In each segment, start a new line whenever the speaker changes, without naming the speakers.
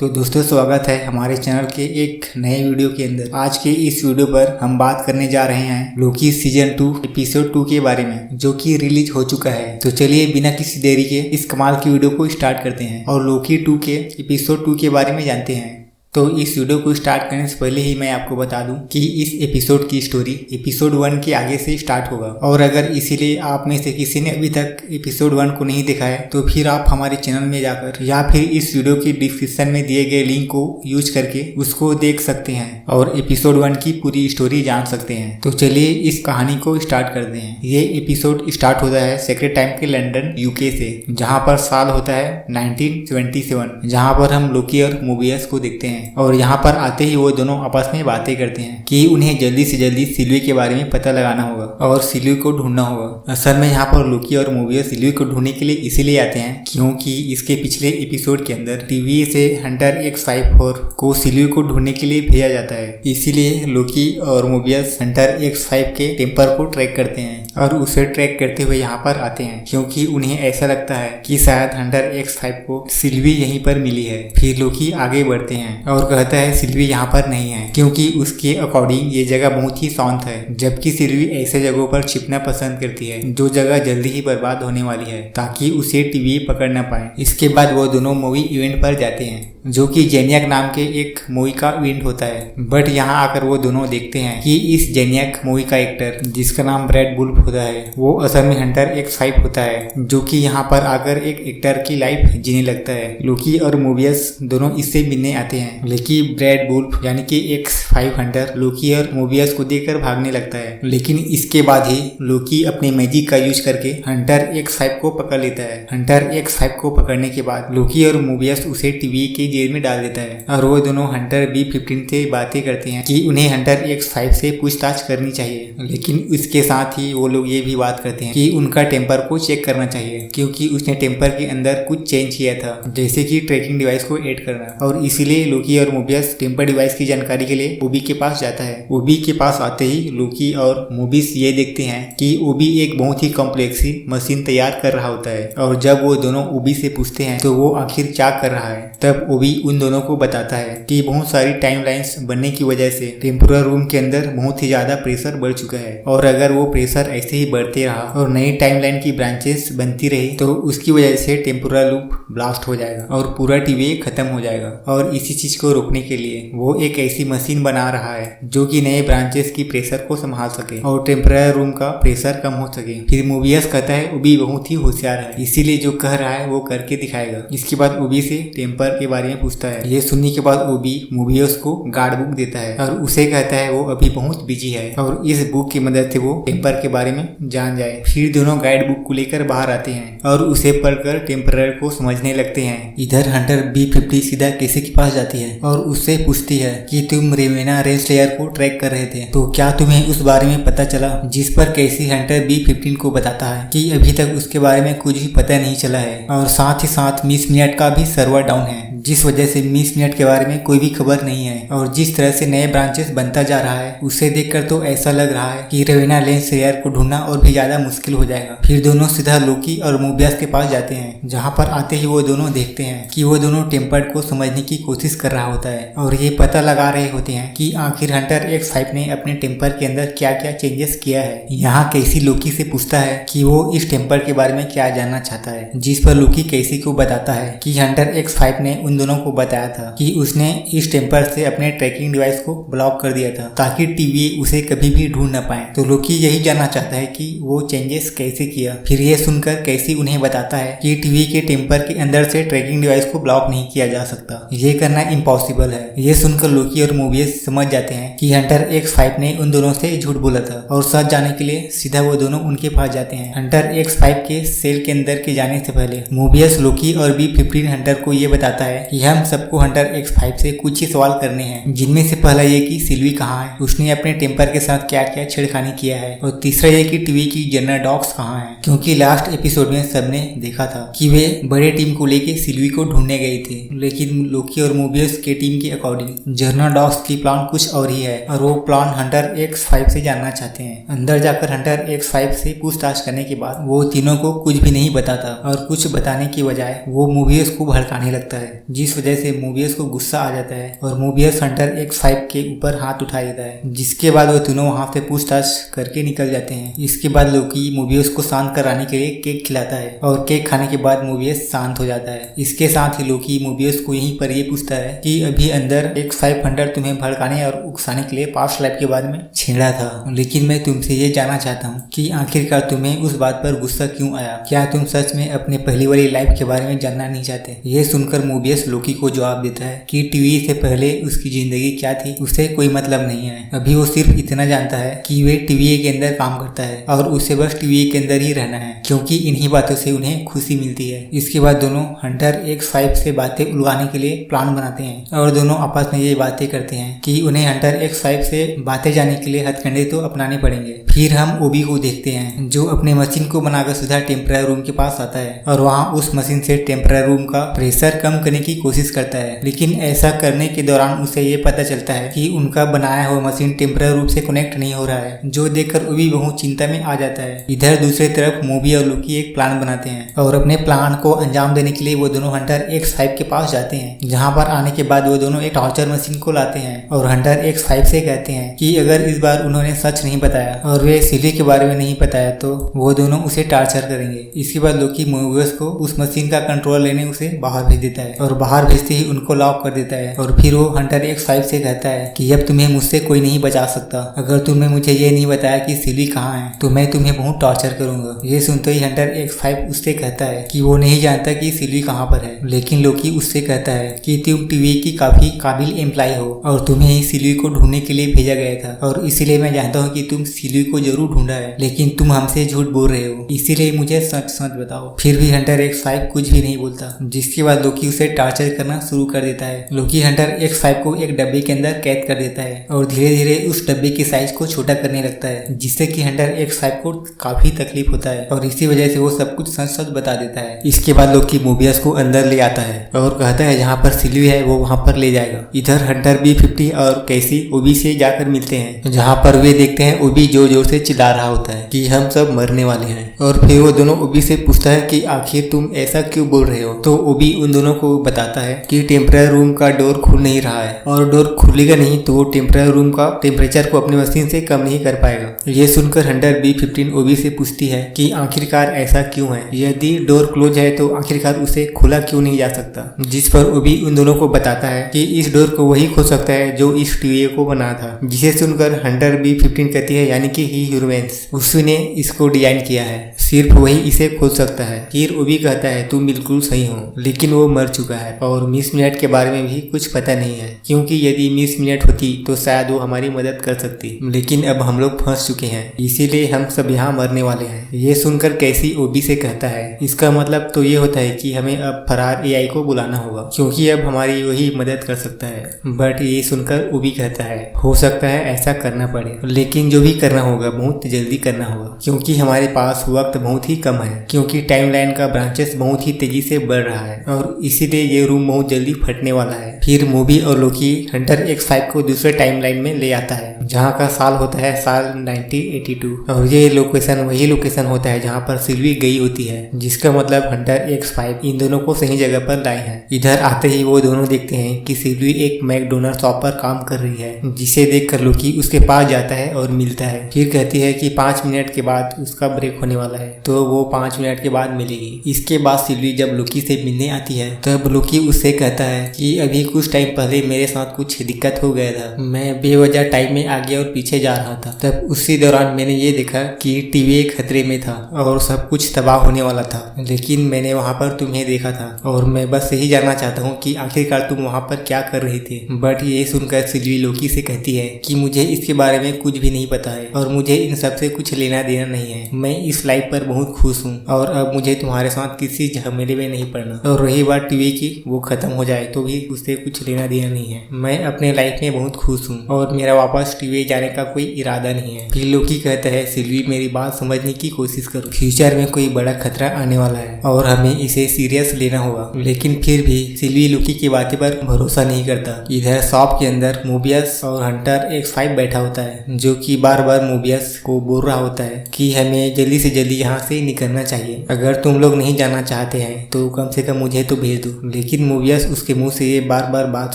तो दोस्तों स्वागत है हमारे चैनल के एक नए वीडियो के अंदर। आज के इस वीडियो पर हम बात करने जा रहे हैं लोकी सीजन 2 एपिसोड 2 के बारे में, जो कि रिलीज हो चुका है। तो चलिए बिना किसी देरी के इस कमाल की वीडियो को स्टार्ट करते हैं और लोकी 2 के एपिसोड 2 के बारे में जानते हैं। तो इस वीडियो को स्टार्ट करने से पहले ही मैं आपको बता दूं कि इस एपिसोड की स्टोरी एपिसोड 1 के आगे से स्टार्ट होगा, और अगर इसीलिए आप में से किसी ने अभी तक एपिसोड 1 को नहीं देखा है तो फिर आप हमारे चैनल में जाकर या फिर इस वीडियो की डिस्क्रिप्शन में दिए गए लिंक को यूज करके उसको देख सकते हैं और एपिसोड 1 की पूरी स्टोरी जान सकते हैं। तो चलिए इस कहानी को स्टार्ट करते हैं। ये एपिसोड स्टार्ट होता है सेक्रेट टाइम के लंदन यूके से, जहाँ पर साल होता है 1977, जहाँ पर हम लोकी और मोबियस को देखते हैं। और यहाँ पर आते ही वो दोनों आपस में बातें करते हैं कि उन्हें जल्दी से जल्दी सिल्वी के बारे में पता लगाना होगा और सिल्वी को ढूंढना होगा। असल में यहाँ पर लोकी और मोबियस सिल्वी को ढूंढने के लिए इसीलिए आते हैं क्योंकि इसके पिछले एपिसोड के अंदर टीवी से हंटर X54 को सिल्वी को ढूंढने के लिए भेजा जाता है। इसीलिए लोकी और मोबियस हंटर X5 के टेम्पर को ट्रैक करते हैं और उसे ट्रैक करते हुए यहाँ पर आते हैं क्योंकि उन्हें ऐसा लगता है कि शायद हंटर X5 को सिल्वी यहीं पर मिली है। फिर लोकी आगे बढ़ते हैं और कहता है सिल्वी यहाँ पर नहीं है क्योंकि उसके अकॉर्डिंग ये जगह बहुत ही शांत है, जबकि सिल्वी ऐसे जगहों पर छिपना पसंद करती है जो जगह जल्दी ही बर्बाद होने वाली है ताकि उसे टीवी पकड़ न पाए। इसके बाद वो दोनों मूवी इवेंट पर जाते हैं जो कि जेनियक नाम के एक मूवी का इवेंट होता है। बट यहाँ आकर वो दोनों देखते हैं कि इस जेनियक मूवी का एक्टर जिसका नाम ब्रैड वुल्फ होता है वो असल में हंटर X5 होता है, जो कि यहाँ पर आकर एक एक्टर की लाइफ जीने लगता है। लोकी और मोबियस दोनों इससे मिलने आते हैं, लेकिन ब्रैड वुल्फ यानी कि X5 हंटर लोकी और मोबियस को देखकर भागने लगता है। लेकिन इसके बाद ही लोकी अपने मैजिक का यूज करके हंटर X5 को पकड़ लेता है। हंटर X5 को पकड़ने के बाद लोकी और मोबियस उसे टीवी के जेल में डाल देता है और वो दोनों हंटर B15 से बातें करते हैं कि उन्हें हंटर X5 से पूछताछ करनी चाहिए। लेकिन इसके साथ ही वो लोग ये भी बात करते हैं कि उनका टेम्पर को चेक करना चाहिए क्योंकि उसने टेम्पर के अंदर कुछ चेंज किया था, जैसे कि ट्रैकिंग डिवाइस को ऐड करना। और इसीलिए लोकी और मोबियस टेम्पर डिवाइस की जानकारी के लिए ओबी के पास जाता है। ओबी के पास आते ही लोकी और मोबियस ये देखते हैं कि ओबी एक बहुत ही कॉम्प्लेक्स मशीन तैयार कर रहा होता है। और जब वो दोनों ओबी से पूछते हैं तो वो आखिर क्या कर रहा है, तब ओबी उन दोनों को बताता है कि बहुत सारी टाइमलाइंस बनने की वजह से टेम्पोरल रूम के अंदर बहुत ही ज्यादा प्रेशर बढ़ चुका है, और अगर वो प्रेशर ऐसे ही बढ़ते रहा और नई टाइमलाइन की ब्रांचेस बनती रही तो उसकी वजह से टेम्पोरल लूप ब्लास्ट हो जाएगा और पूरा टीवी खत्म हो जाएगा। और इसी चीज को रोकने के लिए वो एक ऐसी मशीन बना रहा है जो कि नए ब्रांचेस की प्रेशर को संभाल सके और टेम्पोरल रूम का प्रेशर कम हो सके। फिर मोबियस कहता है ओबी बहुत ही होशियार है, इसीलिए जो कह रहा है वो करके दिखाएगा। इसके बाद ओबी से टेम्पर के बारे में पूछता है। ये सुनने के बाद ओबी मोबियस को गार्ड बुक देता है और उसे कहता है वो अभी बहुत बिजी है और इस बुक की मदद से वो टेम्पर के बारे में जान जाए। फिर दोनों गाइड बुक को लेकर बाहर आते हैं और उसे पढ़कर टेम्परर को समझने लगते हैं। इधर हंटर B50 सीधा केसी के पास जाती है और उससे पूछती है कि तुम रेवेना रेंसलेयर को ट्रैक कर रहे थे, तो क्या तुम्हें उस बारे में पता चला? जिस पर केसी हंटर B15 को बताता है कि अभी तक उसके बारे में कुछ भी पता नहीं चला है और साथ ही साथ मिस मिनट का भी सर्वर डाउन है, जिस वजह से मिस मिनट के बारे में कोई भी खबर नहीं है। और जिस तरह से नए ब्रांचेस बनता जा रहा है उसे देखकर तो ऐसा लग रहा है कि रेवेना रेंसलेयर को ढूंढना और भी ज्यादा मुश्किल हो जाएगा। फिर दोनों सीधा लोकी और मोबियस के पास जाते हैं, जहाँ पर आते ही वो दोनों देखते हैं कि वो दोनों टेम्पर्ड को समझने की कोशिश कर रहा होता है और ये पता लगा रहे होते हैं कि आखिर हंटर X5 ने अपने टेम्पर के अंदर क्या क्या चेंजेस किया है। यहाँ कैसी लोकी से पूछता है कि वो इस टेम्पर के बारे में क्या जानना चाहता है, जिस पर लोकी कैसी को बताता है कि हंटर X5 ने उन दोनों को बताया था कि उसने इस टेम्पर से अपने ट्रैकिंग डिवाइस को ब्लॉक कर दिया था ताकि टीवी उसे कभी भी ढूंढ न पाए। तो लोकी यही जानना चाहता है कि वो चेंजेस कैसे किया। फिर ये सुनकर कैसी उन्हें बताता है कि टीवी के टेम्पर के अंदर से ट्रैकिंग डिवाइस को ब्लॉक नहीं किया जा सकता, ये करना इम्पॉसिबल है। ये सुनकर लोकी और मोबियस समझ जाते हैं कि हंटर X5 ने उन दोनों से झूठ बोला था और सच जाने के लिए सीधा वो दोनों उनके पास जाते हैं। हंटर X5 के सेल के अंदर के जाने से पहले मोबियस लोकी और B15 हंटर को ये बताता है कि हम सबको हंटर X5 से कुछ ही सवाल करने हैं, जिनमें से पहला ये कि सिल्वी कहाँ है, उसने अपने टेम्पर के साथ क्या क्या छेड़खानी किया है, और तीसरा ये कि टीवी की जनरल डॉग्स कहाँ हैं, क्योंकि लास्ट एपिसोड में सबने देखा था कि वे बड़े टीम को लेके सिल्वी को ढूंढने गए थे, लेकिन लोकी और मोबियस मूवीज के टीम के अकॉर्डिंग जर्नल डॉग्स की प्लान कुछ और ही है और वो प्लान हंटर X5 से जानना चाहते हैं। अंदर जाकर हंटर X5 से पूछताछ करने के बाद वो तीनों को कुछ भी नहीं बताता और कुछ बताने की बजाय वो मोबियस को भड़काने लगता है, जिस वजह से मोबियस को गुस्सा आ जाता है और मोबियस हंटर X5 के ऊपर हाथ उठा देता है, जिसके बाद वो तीनों वहां से पूछताछ करके निकल जाते हैं। इसके बाद लोकी मोबियस को शांत कराने के लिए केक खिलाता है और केक खाने के बाद मोबियस शांत हो जाता है। इसके साथ ही लोकी मोबियस को यहीं पर ये पूछता है कि अभी अंदर X5 हंटर तुम्हें भड़काने और उकसाने के लिए पास्ट लाइफ के बारे में छेड़ा था, लेकिन मैं तुमसे ये जानना चाहता हूँ कि आखिरकार तुम्हें उस बात पर गुस्सा क्यों आया? क्या तुम सच में अपने पहली वाली लाइफ के बारे में जानना नहीं चाहते? ये सुनकर मोबियस लोकी को जवाब देता है कि टीवी से पहले उसकी जिंदगी क्या थी उससे कोई मतलब नहीं है। अभी वो सिर्फ इतना जानता है कि वे टीवी के अंदर काम करता है और उसे बस टीवी के अंदर ही रहना है, क्योंकि इन्हीं बातों से उन्हें खुशी मिलती है। इसके बाद दोनों हंटर X5 से बातें उलझाने के लिए प्लान बनाते हैं और दोनों आपस में ये बातें करते हैं कि उन्हें हंटर X5 से बातें जाने के लिए हथकंडे तो अपनाने पड़ेंगे। फिर हम ओबी को देखते हैं जो अपने मशीन को बनाकर सीधा टेम्पररी रूम के पास आता है और वहाँ उस मशीन से टेम्पररी रूम का प्रेशर कम करने की कोशिश करता है, लेकिन ऐसा करने के दौरान उसे ये पता चलता है कि उनका बनाया हुआ मशीन टेम्पररी रूप से कनेक्ट नहीं हो रहा है, जो देखकर ओबी बहुत चिंता में आ जाता है। इधर दूसरी तरफ मोबी और लोकी एक प्लान बनाते हैं और अपने प्लान को अंजाम देने के लिए वो दोनों हंटर X5 के पास जाते हैं, जहाँ पर आने के बाद वो दोनों एक टॉर्चर मशीन को लाते हैं और हंटर X5 से कहते हैं कि अगर इस बार उन्होंने सच नहीं बताया और वे सिली के बारे में नहीं बताया तो वो दोनों उसे टार्चर करेंगे। इसके बाद लोकी मोबियस को उस मशीन का कंट्रोल लेने उसे बाहर भेज देता है और बाहर भेजते ही उनको लॉक कर देता है और फिर वो हंटर X5 से कहता है कि अब तुम्हें मुझसे कोई नहीं बचा सकता। अगर तुमने मुझे ये नहीं बताया कि सिली कहाँ है तो मैं तुम्हें बहुत टॉर्चर करूंगा। ये सुनते ही हंटर X5 उससे कहता है कि वो नहीं जानता कि सिली कहाँ पर है, लेकिन लोकी उससे कहता है कि तुम टीवी की काफी काबिल एम्प्लॉय हो और तुम्हें ही सिली को ढूंढने के लिए भेजा गया था और इसीलिए मैं जानता हूँ कि तुम सिली को जरूर ढूंढा है, लेकिन तुम हमसे झूठ बोल रहे हो, इसीलिए मुझे सच सच बताओ। फिर भी हंटर X5 कुछ भी नहीं बोलता, जिसके बाद लोकी उसे टार्चर करना शुरू कर देता है। लोकी हंटर X5 को एक डब्बे के अंदर कैद कर देता है और धीरे धीरे उस डब्बे की साइज को छोटा करने लगता है, जिससे कि हंटर X5 को काफी तकलीफ होता है और इसी वजह से वो सब कुछ सच सच बता देता है। इसके बाद लोकी मोबियस को अंदर ले आता है और कहता है जहाँ पर सिली है वो वहाँ पर ले जाएगा। इधर हंटर B50 और कैसी ओबी से जाकर मिलते हैं, जहाँ पर वे देखते हैं ओबी जोर जोर से चिल्ला रहा होता है कि हम सब मरने वाले हैं और फिर वो दोनों ओबी से पूछता है कि आखिर तुम ऐसा क्यों बोल रहे हो। तो ओबी उन दोनों को बताता है कि टेम्पररी रूम का डोर खुल नहीं रहा है और डोर खुलेगा नहीं तो वो टेम्पररी रूम का टेम्परेचर को अपनी मशीन से कम नहीं कर पाएगा। ये सुनकर हंटर B15 ओबी से पूछती है कि आखिरकार ऐसा क्यों है, यदि डोर क्लोज है तो आखिरकार उसे खोला क्यों नहीं जा सकता। जिस पर ओबी उन दोनों को बताता है कि इस डोर को वही खोल सकता है जो इस टीवी को बना था। जिसे सुनकर हंटर B15 कहती है यानी कि ही ह्यूमन्स, उसने इसको डिजाइन किया है, सिर्फ वही इसे खोल सकता है। फिर ओबी कहता है तुम बिल्कुल सही हो, लेकिन वो मर चुका है और मिस मिनट के बारे में भी कुछ पता नहीं है, क्योंकि यदि मिस मिनट होती तो शायद वो हमारी मदद कर सकती, लेकिन अब हम लोग फंस चुके हैं, इसीलिए हम सब यहाँ मरने वाले हैं। ये सुनकर कैसी ओबी से कहता है इसका मतलब तो ये होता है कि हमें अब फरार AI को बुलाना होगा, क्योंकि अब हमारी वही मदद कर सकता है। बट ये सुनकर ओबी कहता है हो सकता है ऐसा करना पड़े, लेकिन जो भी करना होगा बहुत जल्दी करना होगा, क्योंकि हमारे पास वक्त बहुत ही कम है, क्योंकि टाइमलाइन का ब्रांचेस बहुत ही तेजी से बढ़ रहा है और इसीलिए ये रूम बहुत जल्दी फटने वाला है। फिर मोबी और लोकी हंटर X5 को दूसरे टाइमलाइन में ले आता है, जहाँ का साल होता है साल 1982 और ये लोकेशन वही लोकेशन होता है जहाँ पर सिल्वी गई होती है, जिसका मतलब हंटर X5 इन दोनों को सही जगह पर लाए हैं। इधर आते ही वो दोनों देखते हैं कि सिल्वी एक मैकडोनल्ड शॉप पर काम कर रही है, जिसे देखकर लोकी उसके पास जाता है और मिलता है। फिर कहती है कि 5 मिनट के बाद उसका ब्रेक होने वाला है, तो वो 5 मिनट के बाद मिलेगी। इसके बाद सिल्वी जब लोकी से मिलने आती है तब लोकी उससे कहता है कि अभी कुछ टाइम पहले मेरे साथ कुछ दिक्कत हो गया था, मैं बेवजह टाइम में आगे और पीछे जा रहा था, तब उसी दौरान मैंने ये देखा कि टीवी खतरे में था और सब कुछ तबाह होने वाला था, लेकिन मैंने वहाँ पर तुम्हें देखा था और मैं बस यही जानना चाहता हूँ कि आखिरकार तुम वहाँ पर क्या कर रहे थे। बट ये सुनकर सिल्वी लोकी से कहती है कि मुझे इसके बारे में कुछ भी नहीं पता है और मुझे इन सब से कुछ लेना देना नहीं है, मैं इस लाइफ पर बहुत खुश हूँ और अब मुझे तुम्हारे साथ किसी झमेले में नहीं पड़ना, और रही बात टीवी की वो खत्म हो जाए तो भी उससे कुछ लेना देना नहीं है, मैं अपने लाइफ में बहुत खुश हूँ और मेरा वापस टीवी जाने का कोई इरादा नहीं है। फिर लोकी कहता है सिल्वी मेरी बात समझने की कोशिश करो, फ्यूचर में कोई बड़ा खतरा आने वाला है और हमें इसे सीरियस लेना होगा। लेकिन फिर भी सिल्वी लोकी की बातें पर भरोसा नहीं करता। इधर शॉप के अंदर मोबियस और हंटर X5 बैठा होता है, जो कि बार बार मोबियस को बोल रहा होता है कि हमें जल्दी से जल्दी यहाँ से निकलना चाहिए। अगर तुम लोग नहीं जाना चाहते हैं तो कम से कम मुझे तो भेज दो। लेकिन मोबियस उसके मुंह से ये बार बार बात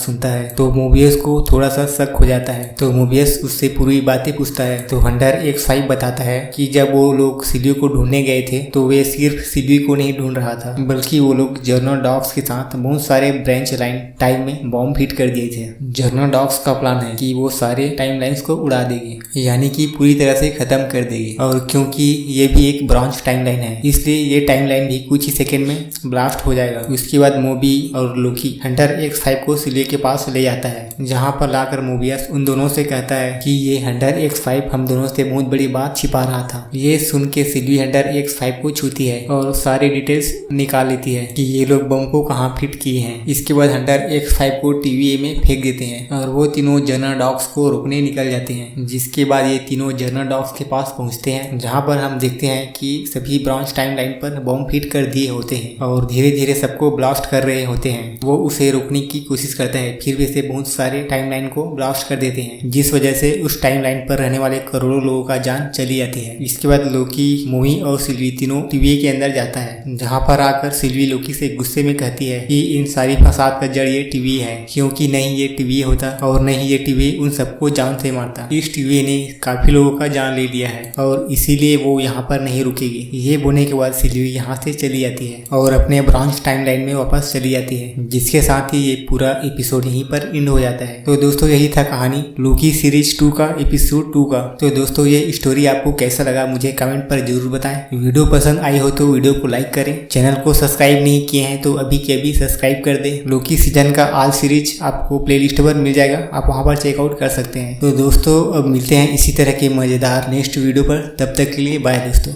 सुनता है तो मोबियस को थोड़ा सा शक हो जाता है। तो मोबियस उससे पूरी बातें पूछता है तो हंटर X5 बताता है कि जब वो लोग सिल्वी को ढूंढने गए थे तो वे सिर्फ सिल्वी को नहीं ढूंढ रहा था, बल्कि वो लोग जर्नल डॉग्स के साथ बहुत सारे ब्रांच लाइन टाइम में बॉम्ब फिट कर दिए थे। जर्नल डॉग्स का प्लान है कि वो सारे टाइम लाइन्स को उड़ा देंगे, यानी कि पूरी तरह से खत्म कर देंगे। और क्योंकि ये भी एक ब्रांच टाइम लाइन है इसलिए ये टाइम लाइन भी कुछ ही सेकंड में ब्लास्ट हो जाएगा। उसके बाद मोबी और लोकी हंटर X5 को सिल्वी के पास ले जाता है, जहाँ पर लाकर मोबियस उन दोनों से कहता है कि ये हंटर X5 हम दोनों से बहुत बड़ी बात छिपा रहा था। ये सुन के सिल्वी हंटर X5 को छूती है और सारी डिटेल्स निकाल लेती है कि ये लोग बम को कहाँ फिट किए हैं। इसके बाद हंटर X5 को TVA में फेंक देते हैं और वो तीनों जर्नल डॉग्स को रोकने निकल जाते हैं। जिसके बाद ये तीनों जर्नल डॉग्स के पास पहुंचते हैं, जहाँ पर हम देखते हैं कि सभी ब्रांच टाइम लाइन पर बम फिट कर दिए होते हैं और धीरे धीरे सबको ब्लास्ट कर रहे होते हैं। वो उसे रोकने की कोशिश करते हैं, फिर भी से बहुत सारे टाइम लाइन को ब्लास्ट कर देते हैं, जिस वजह से उस टाइम लाइन पर रहने वाले करोड़ों लोगों का जान चली जाती है। इसके बाद लोकी, मोमी और सिल्वी तीनों TVA के अंदर जाता है, जहाँ पर आकर सिल्वी लोकी से गुस्से में कहती है कि इन सारी फसाद का जड़ ये TVA है, क्योंकि नहीं ये TVA होता और नहीं ये TVA उन सबको जान से मारता। इस TVA ने काफी लोगों का जान ले लिया है और इसीलिए वो यहाँ पर नहीं रुकेगी। ये बोलने के बाद सिल्वी यहाँ से चली जाती है और अपने ब्रांच टाइम लाइन में वापस चली जाती है, जिसके साथ ही ये पूरा एपिसोड यहीं पर एंड हो जाता है। तो दोस्तों यही था कहानी लोकी सीरीज 2 का एपिसोड 2 का। तो दोस्तों ये स्टोरी आपको कैसा लगा मुझे कमेंट पर जरूर बताएं। वीडियो पसंद आई हो तो वीडियो को लाइक करें, चैनल को सब्सक्राइब नहीं किए हैं तो अभी के अभी सब्सक्राइब कर दें। लोकी सीजन का ऑल सीरीज आपको प्लेलिस्ट पर मिल जाएगा, आप वहां पर चेकआउट कर सकते हैं। तो दोस्तों अब मिलते हैं इसी तरह के मजेदार नेक्स्ट वीडियो पर, तब तक के लिए बाय दोस्तों।